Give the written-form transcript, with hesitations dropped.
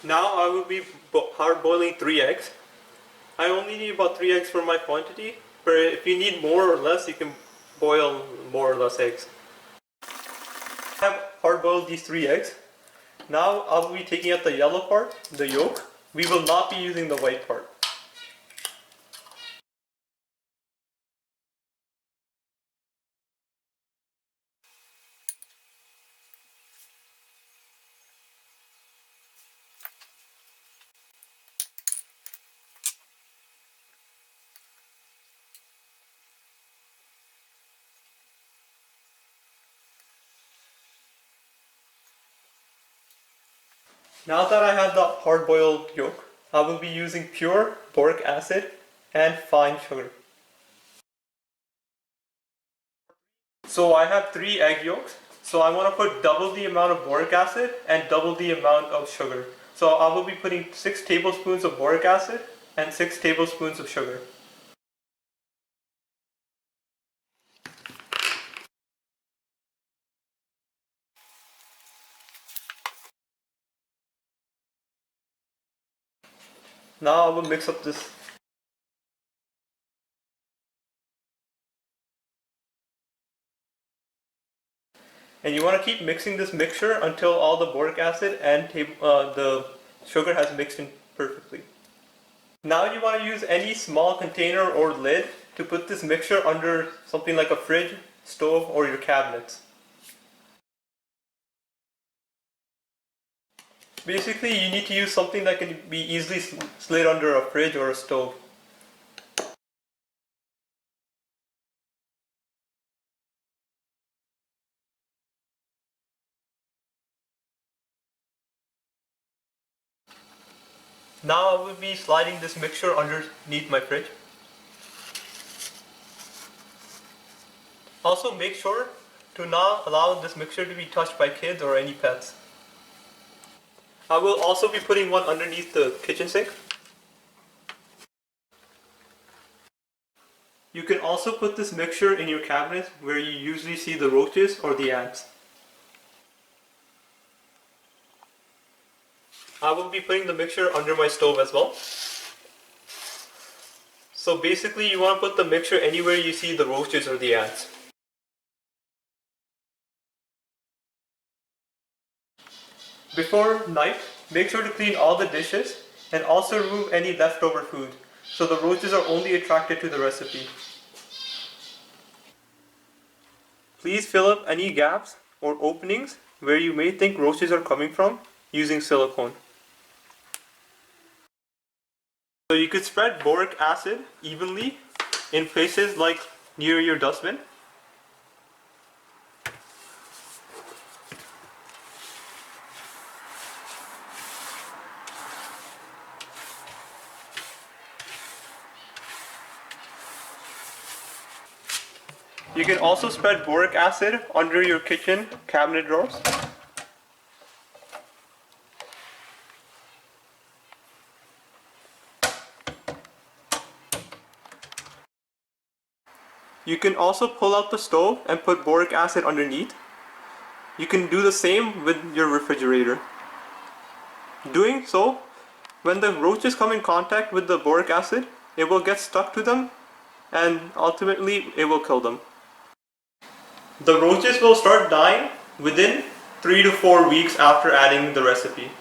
Now I will be hard boiling 3 eggs. I only need about 3 eggs for my quantity, but if you need more or less, you can boil more or less eggs. I have hard boiled these 3 eggs. Now I'll be taking out the yellow part, the yolk. We will not be using the white part. Now that I have the hard-boiled yolk, I will be using pure boric acid and fine sugar. So I have 3 egg yolks, so I want to put double the amount of boric acid and double the amount of sugar. So I will be putting 6 tablespoons of boric acid and 6 tablespoons of sugar. Now I will mix up this. And you want to keep mixing this mixture until all the boric acid and the sugar has mixed in perfectly. Now you want to use any small container or lid to put this mixture under something like a fridge, stove, or your cabinets. Basically, you need to use something that can be easily slid under a fridge or a stove. Now I will be sliding this mixture underneath my fridge. Also make sure to not allow this mixture to be touched by kids or any pets. I will also be putting one underneath the kitchen sink. You can also put this mixture in your cabinet where you usually see the roaches or the ants. I will be putting the mixture under my stove as well. So basically you want to put the mixture anywhere you see the roaches or the ants. Before night, make sure to clean all the dishes and also remove any leftover food, so the roaches are only attracted to the recipe. Please fill up any gaps or openings where you may think roaches are coming from using silicone. So you could spread boric acid evenly in places like near your dustbin. You can also spread boric acid under your kitchen cabinet drawers. You can also pull out the stove and put boric acid underneath. You can do the same with your refrigerator. Doing so, when the roaches come in contact with the boric acid, it will get stuck to them and ultimately it will kill them. The roaches will start dying within 3 to 4 weeks after adding the recipe.